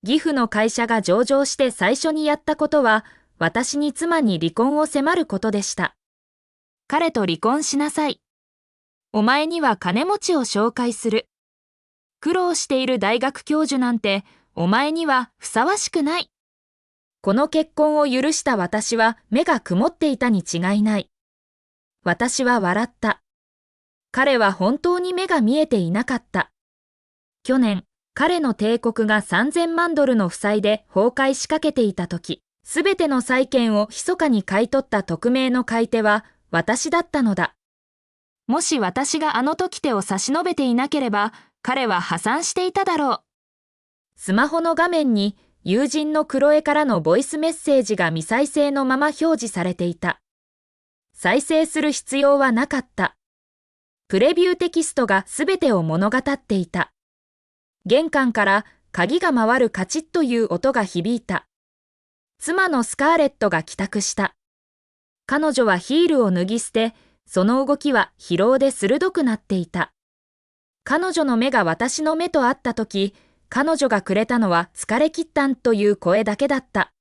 義父の会社が上場して最初にやったことは、私に妻に離婚を迫ることでした。彼と離婚しなさい。お前には金持ちを紹介する。苦労している大学教授なんて、お前にはふさわしくない。この結婚を許した私は目が曇っていたに違いない。私は笑った。彼は本当に目が見えていなかった。去年、彼の帝国が3000万ドルの負債で崩壊しかけていたとき、すべての債権を密かに買い取った匿名の買い手は私だったのだ。もし私があの時手を差し伸べていなければ、彼は破産していただろう。スマホの画面に友人のクロエからのボイスメッセージが未再生のまま表示されていた。再生する必要はなかった。プレビューテキストがすべてを物語っていた。玄関から鍵が回るカチッという音が響いた。妻のスカーレットが帰宅した。彼女はヒールを脱ぎ捨て、その動きは疲労で鋭くなっていた。彼女の目が私の目と合ったとき、彼女がくれたのは疲れ切ったんという声だけだった。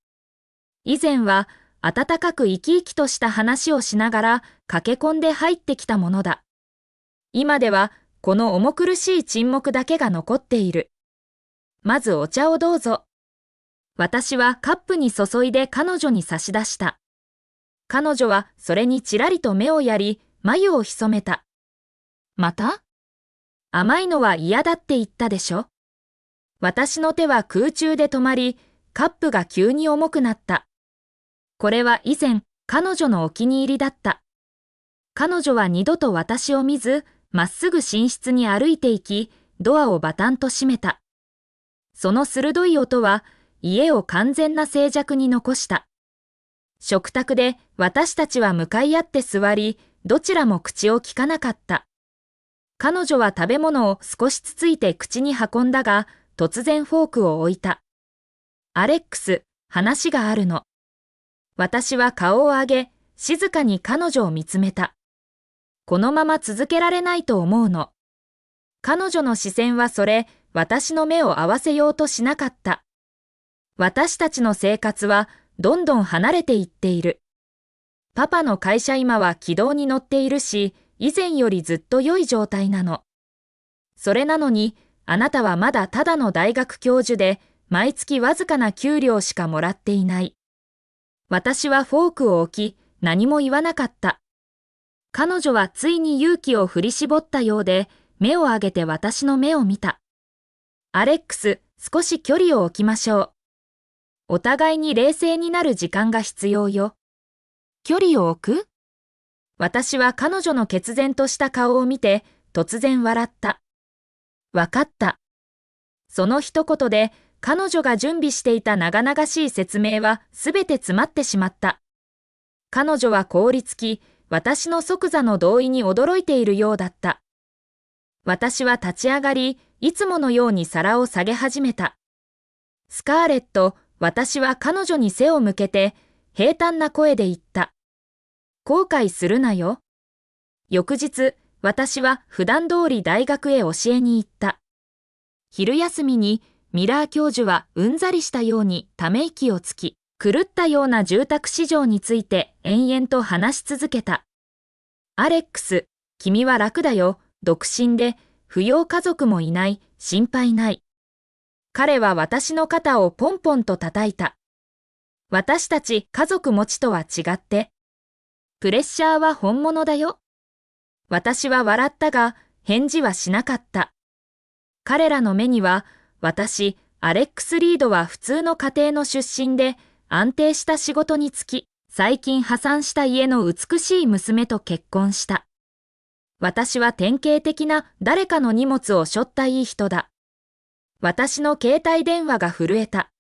以前は温かく生き生きとした話をしながら駆け込んで入ってきたものだ。今ではこの重苦しい沈黙だけが残っている。まずお茶をどうぞ。私はカップに注いで彼女に差し出した。彼女はそれにちらりと目をやり、眉を潜めた。また？甘いのは嫌だって言ったでしょ。私の手は空中で止まり、カップが急に重くなった。これは以前、彼女のお気に入りだった。彼女は二度と私を見ず、まっすぐ寝室に歩いて行き、ドアをバタンと閉めた。その鋭い音は、家を完全な静寂に残した。食卓で私たちは向かい合って座り、どちらも口をきかなかった。彼女は食べ物を少しつついて口に運んだが、突然フォークを置いた。アレックス、話があるの。私は顔を上げ、静かに彼女を見つめた。このまま続けられないと思うの。彼女の視線は私の目を合わせようとしなかった。私たちの生活はどんどん離れていっている。パパの会社今は軌道に乗っているし、以前よりずっと良い状態なの。それなのに、あなたはまだただの大学教授で、毎月わずかな給料しかもらっていない。私はフォークを置き、何も言わなかった。彼女はついに勇気を振り絞ったようで、目を上げて私の目を見た。アレックス、少し距離を置きましょう。お互いに冷静になる時間が必要よ。距離を置く？私は彼女の決然とした顔を見て、突然笑った。わかった。その一言で、彼女が準備していた長々しい説明はすべて詰まってしまった。彼女は凍りつき、私の即座の同意に驚いているようだった。私は立ち上がり、いつものように皿を下げ始めた。スカーレット、私は彼女に背を向けて、平坦な声で言った。後悔するなよ。翌日、私は普段通り大学へ教えに行った。昼休みにミラー教授はうんざりしたようにため息をつき、狂ったような住宅市場について延々と話し続けた。アレックス、君は楽だよ、独身で、扶養家族もいない、心配ない。彼は私の肩をポンポンと叩いた。私たち家族持ちとは違って、プレッシャーは本物だよ。私は笑ったが、返事はしなかった。彼らの目には、私、アレックス・リードは普通の家庭の出身で、安定した仕事に就き、最近破産した家の美しい娘と結婚した。私は典型的な誰かの荷物を背負ったいい人だ。私の携帯電話が震えた。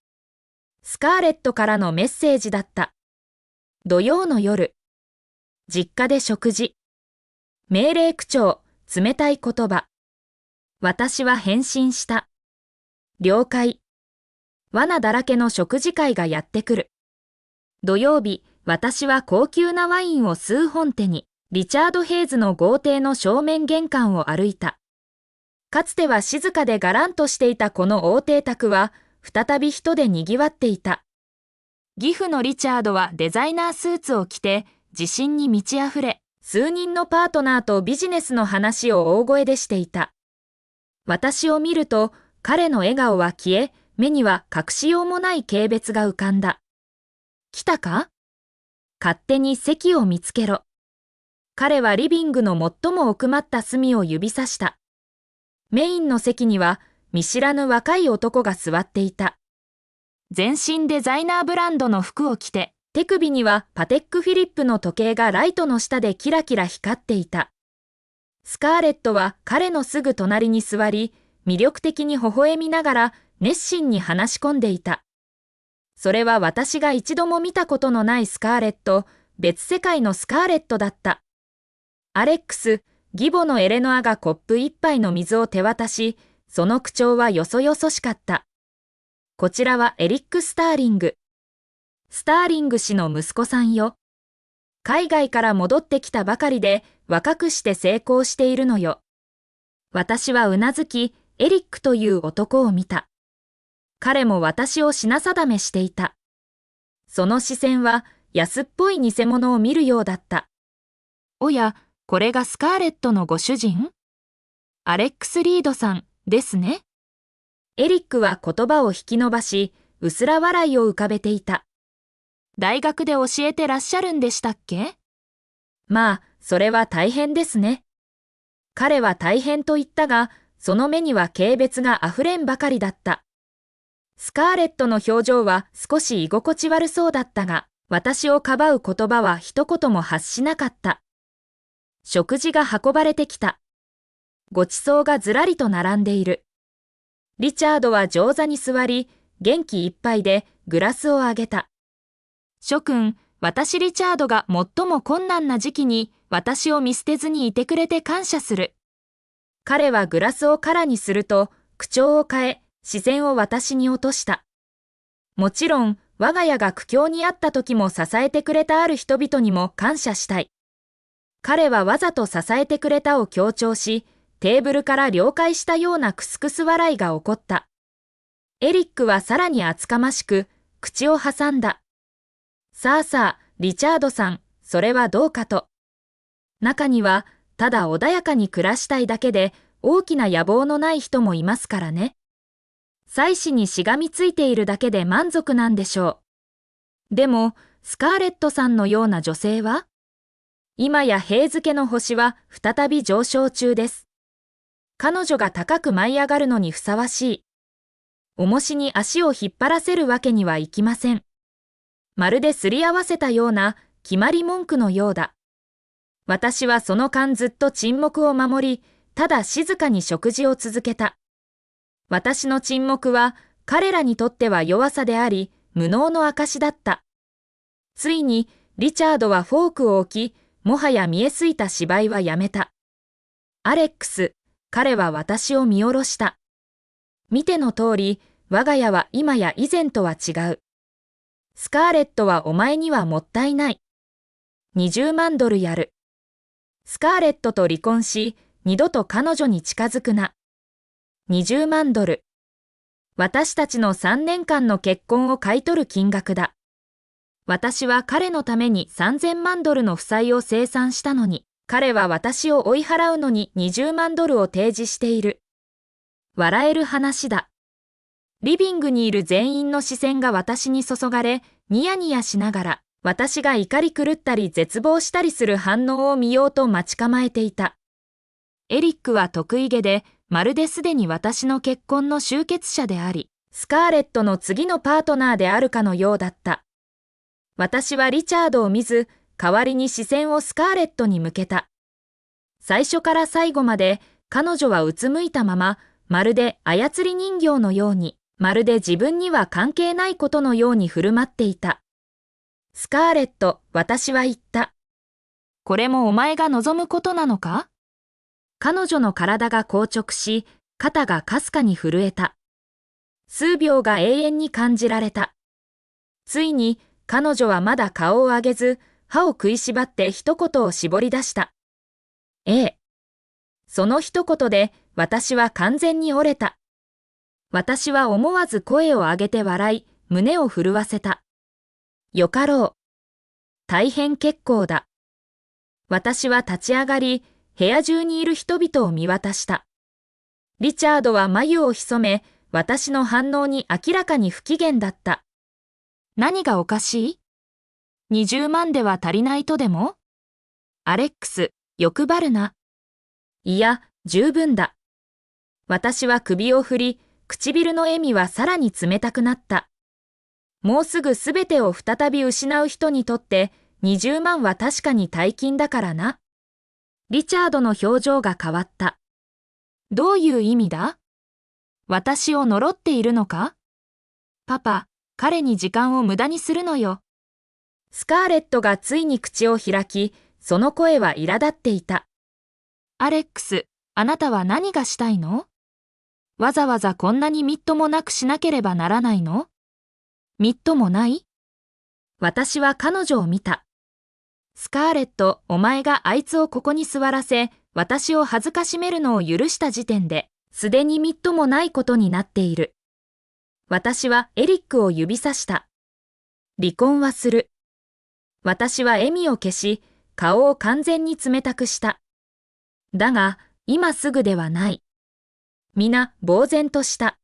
スカーレットからのメッセージだった。土曜の夜。実家で食事。命令口調、冷たい言葉。私は返信した。了解。罠だらけの食事会がやってくる。土曜日、私は高級なワインを数本手に、リチャード・ヘイズの豪邸の正面玄関を歩いた。かつては静かでがらんとしていたこの大邸宅は、再び人で賑わっていた。義父のリチャードはデザイナースーツを着て、自信に満ち溢れ、数人のパートナーとビジネスの話を大声でしていた。私を見ると、彼の笑顔は消え、目には隠しようもない軽蔑が浮かんだ。来たか？勝手に席を見つけろ。彼はリビングの最も奥まった隅を指さした。メインの席には見知らぬ若い男が座っていた。全身デザイナーブランドの服を着て、手首にはパテックフィリップの時計がライトの下でキラキラ光っていた。スカーレットは彼のすぐ隣に座り、魅力的に微笑みながら熱心に話し込んでいた。それは私が一度も見たことのないスカーレット、別世界のスカーレットだった。アレックス、義母のエレノアがコップ一杯の水を手渡し、その口調はよそよそしかった。こちらはエリック・スターリング。スターリング氏の息子さんよ。海外から戻ってきたばかりで若くして成功しているのよ。私はうなずき、エリックという男を見た。彼も私を品定めしていた。その視線は安っぽい偽物を見るようだった。おや、これがスカーレットのご主人？アレックス・リードさんですね。エリックは言葉を引き伸ばし、うすら笑いを浮かべていた。大学で教えてらっしゃるんでしたっけ？まあ、それは大変ですね。彼は大変と言ったが、その目には軽蔑があふれんばかりだった。スカーレットの表情は少し居心地悪そうだったが、私をかばう言葉は一言も発しなかった。食事が運ばれてきた。ごちそうがずらりと並んでいる。リチャードは上座に座り、元気いっぱいでグラスをあげた。諸君、私リチャードが最も困難な時期に私を見捨てずにいてくれて感謝する。彼はグラスを空にすると、口調を変え、視線を私に落とした。もちろん、我が家が苦境にあった時も支えてくれたある人々にも感謝したい。彼はわざと支えてくれたを強調し、テーブルから了解したようなクスクス笑いが起こった。エリックはさらに厚かましく、口を挟んだ。さあさあ、リチャードさん、それはどうかと。中には、ただ穏やかに暮らしたいだけで、大きな野望のない人もいますからね。妻子にしがみついているだけで満足なんでしょう。でも、スカーレットさんのような女性は？今や平付けの星は再び上昇中です。彼女が高く舞い上がるのにふさわしい。重しに足を引っ張らせるわけにはいきません。まるですり合わせたような決まり文句のようだ。私はその間ずっと沈黙を守り、ただ静かに食事を続けた。私の沈黙は彼らにとっては弱さであり、無能の証だった。ついにリチャードはフォークを置き、もはや見えすいた芝居はやめた。アレックス、彼は私を見下ろした。見ての通り、我が家は今や以前とは違う。スカーレットはお前にはもったいない。20万ドルやる。スカーレットと離婚し、二度と彼女に近づくな。20万ドル。私たちの3年間の結婚を買い取る金額だ。私は彼のために3000万ドルの負債を清算したのに、彼は私を追い払うのに20万ドルを提示している。笑える話だ。リビングにいる全員の視線が私に注がれ、ニヤニヤしながら、私が怒り狂ったり絶望したりする反応を見ようと待ち構えていた。エリックは得意げで、まるですでに私の結婚の終結者であり、スカーレットの次のパートナーであるかのようだった。私はリチャードを見ず、代わりに視線をスカーレットに向けた。最初から最後まで、彼女はうつむいたまま、まるで操り人形のように、まるで自分には関係ないことのように振る舞っていた。スカーレット、私は言った。これもお前が望むことなのか？彼女の体が硬直し、肩がかすかに震えた。数秒が永遠に感じられた。ついに、彼女はまだ顔を上げず、歯を食いしばって一言を絞り出した。ええ。その一言で、私は完全に折れた。私は思わず声を上げて笑い、胸を震わせた。よかろう。大変結構だ。私は立ち上がり、部屋中にいる人々を見渡した。リチャードは眉を潜め、私の反応に明らかに不機嫌だった。何がおかしい？ 20 万では足りないとでも？アレックス、欲張るな。いや、十分だ。私は首を振り、唇の笑みはさらに冷たくなった。もうすぐすべてを再び失う人にとって、20万は確かに大金だからな。リチャードの表情が変わった。どういう意味だ？私を呪っているのか？パパ、彼に時間を無駄にするのよ。スカーレットがついに口を開き、その声は苛立っていた。アレックス、あなたは何がしたいの？わざわざこんなにみっともなくしなければならないの？みっともない？私は彼女を見た。スカーレット、お前があいつをここに座らせ、私を恥ずかしめるのを許した時点で、すでにみっともないことになっている。私はエリックを指さした。離婚はする。私は笑みを消し、顔を完全に冷たくした。だが、今すぐではない。皆、呆然とした。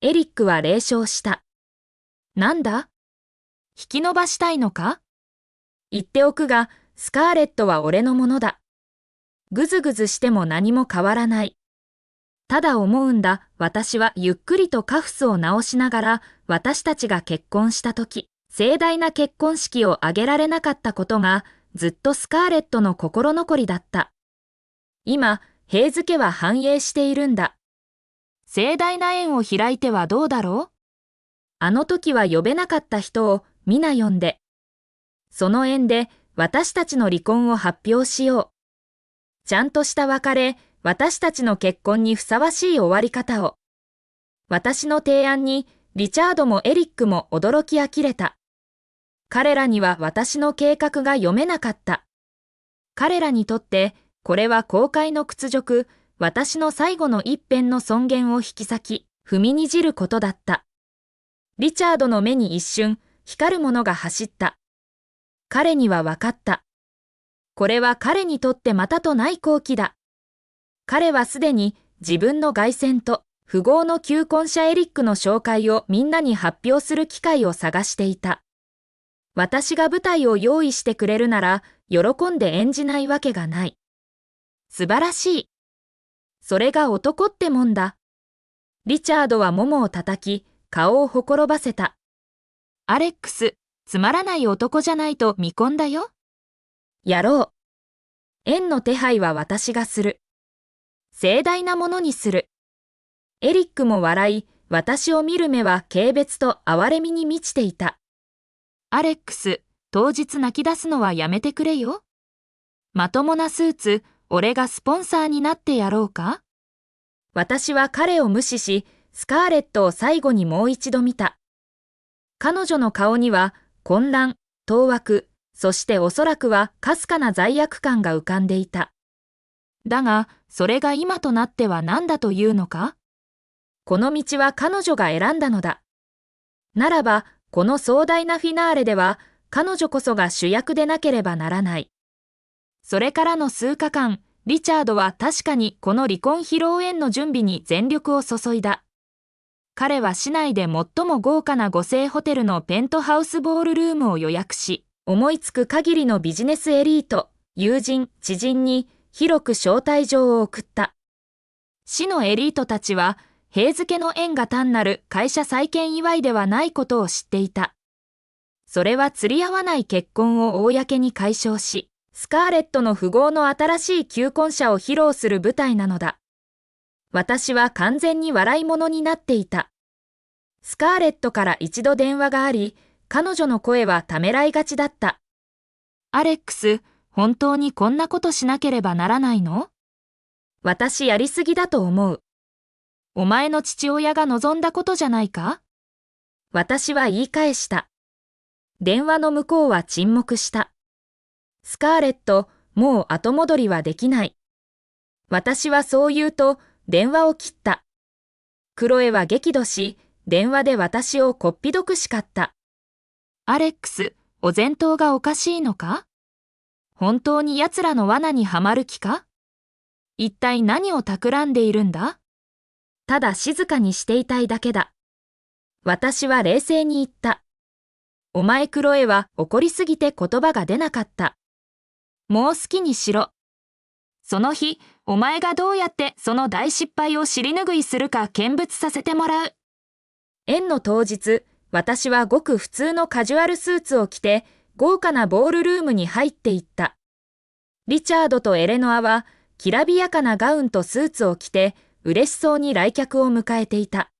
エリックは冷笑した。なんだ？引き伸ばしたいのか？言っておくが、スカーレットは俺のものだ。ぐずぐずしても何も変わらない。ただ思うんだ、私はゆっくりとカフスを直しながら、私たちが結婚したとき、盛大な結婚式を挙げられなかったことが、ずっとスカーレットの心残りだった。今、平付は繁栄しているんだ。盛大な宴を開いてはどうだろう？あの時は呼べなかった人を皆呼んで。その宴で私たちの離婚を発表しよう。ちゃんとした別れ、私たちの結婚にふさわしい終わり方を。私の提案にリチャードもエリックも驚き呆れた。彼らには私の計画が読めなかった。彼らにとってこれは公開の屈辱、私の最後の一辺の尊厳を引き裂き、踏みにじることだった。リチャードの目に一瞬、光るものが走った。彼には分かった。これは彼にとってまたとない好機だ。彼はすでに自分の凱旋と富豪の求婚者エリックの紹介をみんなに発表する機会を探していた。私が舞台を用意してくれるなら、喜んで演じないわけがない。素晴らしい。それが男ってもんだ。リチャードはももを叩き、顔をほころばせた。アレックス、つまらない男じゃないと見込んだよ。やろう。縁の手配は私がする。盛大なものにする。エリックも笑い、私を見る目は軽蔑と哀れみに満ちていた。アレックス、当日泣き出すのはやめてくれよ。まともなスーツ、俺がスポンサーになってやろうか？私は彼を無視し、スカーレットを最後にもう一度見た。彼女の顔には混乱、当惑、そしておそらくはかすかな罪悪感が浮かんでいた。だが、それが今となっては何だというのか？この道は彼女が選んだのだ。ならば、この壮大なフィナーレでは、彼女こそが主役でなければならない。それからの数日間、リチャードは確かにこの離婚披露宴の準備に全力を注いだ。彼は市内で最も豪華な5星ホテルのペントハウスボールルームを予約し、思いつく限りのビジネスエリート、友人、知人に広く招待状を送った。市のエリートたちは、平付の縁が単なる会社再建祝いではないことを知っていた。それは釣り合わない結婚を公に解消し、スカーレットの富豪の新しい求婚者を披露する舞台なのだ。私は完全に笑い物になっていた。スカーレットから一度電話があり、彼女の声はためらいがちだった。アレックス、本当にこんなことしなければならないの？私やりすぎだと思う。お前の父親が望んだことじゃないか？私は言い返した。電話の向こうは沈黙した。スカーレット、もう後戻りはできない。私はそう言うと電話を切った。クロエは激怒し、電話で私をこっぴどく叱った。アレックス、お前頭がおかしいのか？本当に奴らの罠にはまる気か？一体何を企んでいるんだ？ただ静かにしていたいだけだ。私は冷静に言った。お前クロエは怒りすぎて言葉が出なかった。もう好きにしろ。その日、お前がどうやってその大失敗を尻拭いするか見物させてもらう。宴の当日、私はごく普通のカジュアルスーツを着て、豪華なボールルームに入っていった。リチャードとエレノアは、きらびやかなガウンとスーツを着て、嬉しそうに来客を迎えていた。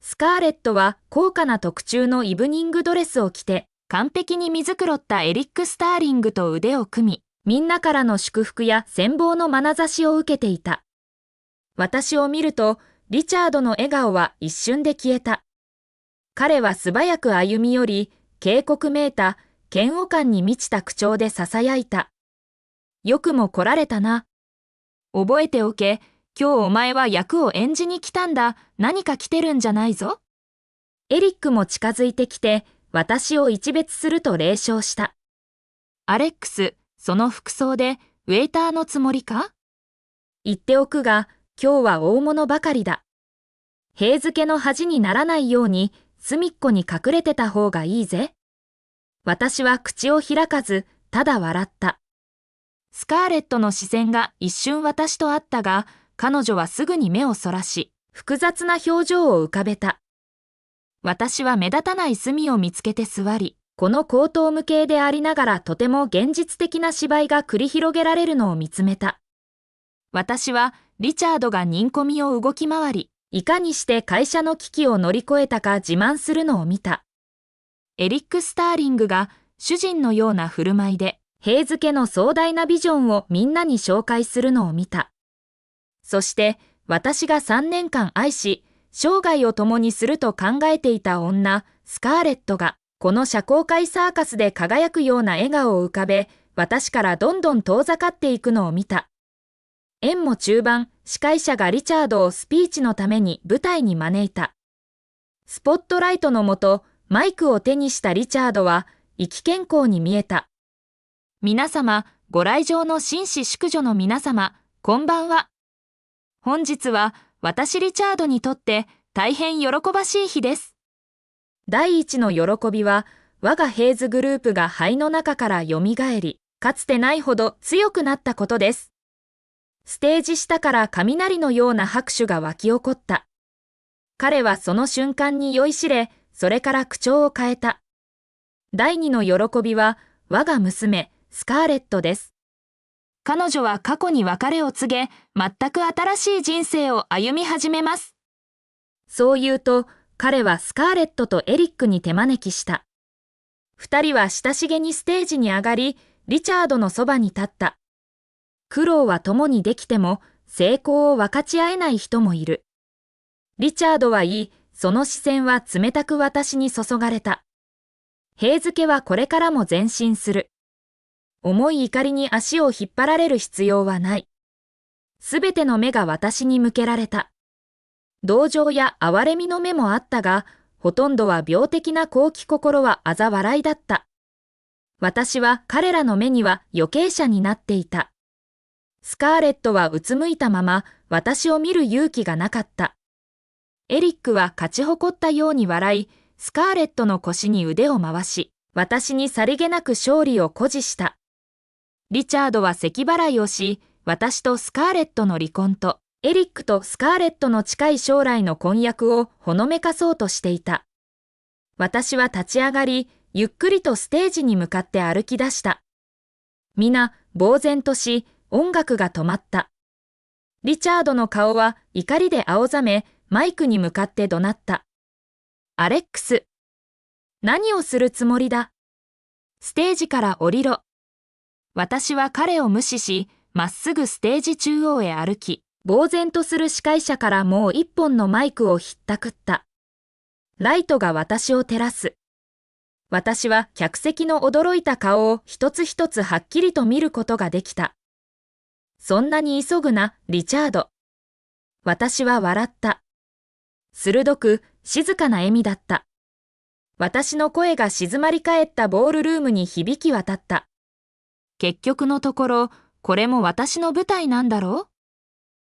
スカーレットは高価な特注のイブニングドレスを着て、完璧に見繕ったエリック・スターリングと腕を組み、みんなからの祝福や羨望の眼差しを受けていた。私を見ると、リチャードの笑顔は一瞬で消えた。彼は素早く歩み寄り、警告めいた、嫌悪感に満ちた口調で囁いた。よくも来られたな。覚えておけ、今日お前は役を演じに来たんだ、何か来てるんじゃないぞ。エリックも近づいてきて、私を一別すると冷笑した。アレックス、その服装でウェイターのつもりか？言っておくが、今日は大物ばかりだ。塀付けの恥にならないように、隅っこに隠れてた方がいいぜ。私は口を開かず、ただ笑った。スカーレットの視線が一瞬私と会ったが、彼女はすぐに目をそらし、複雑な表情を浮かべた。私は目立たない隅を見つけて座り、この高等無形でありながらとても現実的な芝居が繰り広げられるのを見つめた。私はリチャードが人混みを動き回り、いかにして会社の危機を乗り越えたか自慢するのを見た。エリック・スターリングが主人のような振る舞いで、塀付けの壮大なビジョンをみんなに紹介するのを見た。そして私が3年間愛し、生涯を共にすると考えていた女、スカーレットが、この社交界サーカスで輝くような笑顔を浮かべ、私からどんどん遠ざかっていくのを見た。宴も中盤、司会者がリチャードをスピーチのために舞台に招いた。スポットライトの下、マイクを手にしたリチャードは、生き健康に見えた。皆様、ご来場の紳士淑女の皆様、こんばんは。本日は、私リチャードにとって大変喜ばしい日です。第一の喜びは、我がヘイズグループが灰の中から蘇り、かつてないほど強くなったことです。ステージ下から雷のような拍手が湧き起こった。彼はその瞬間に酔いしれ、それから口調を変えた。第二の喜びは、我が娘、スカーレットです。彼女は過去に別れを告げ、全く新しい人生を歩み始めます。そう言うと、彼はスカーレットとエリックに手招きした。二人は親しげにステージに上がり、リチャードのそばに立った。苦労は共にできても、成功を分かち合えない人もいる。リチャードは言い、その視線は冷たく私に注がれた。塀付けはこれからも前進する。重い怒りに足を引っ張られる必要はない。すべての目が私に向けられた。同情や哀れみの目もあったが、ほとんどは病的な好奇心は嘲笑いだった。私は彼らの目には余計者になっていた。スカーレットはうつむいたまま私を見る勇気がなかった。エリックは勝ち誇ったように笑い、スカーレットの腰に腕を回し、私にさりげなく勝利を誇示した。リチャードは咳払いをし、私とスカーレットの離婚と、エリックとスカーレットの近い将来の婚約をほのめかそうとしていた。私は立ち上がり、ゆっくりとステージに向かって歩き出した。皆、呆然とし、音楽が止まった。リチャードの顔は怒りで青ざめ、マイクに向かって怒鳴った。アレックス。何をするつもりだ。ステージから降りろ。私は彼を無視し、まっすぐステージ中央へ歩き、呆然とする司会者からもう一本のマイクをひったくった。ライトが私を照らす。私は客席の驚いた顔を一つ一つはっきりと見ることができた。そんなに急ぐな、リチャード。私は笑った。鋭く静かな笑みだった。私の声が静まり返ったボールルームに響き渡った。結局のところ、これも私の舞台なんだろう？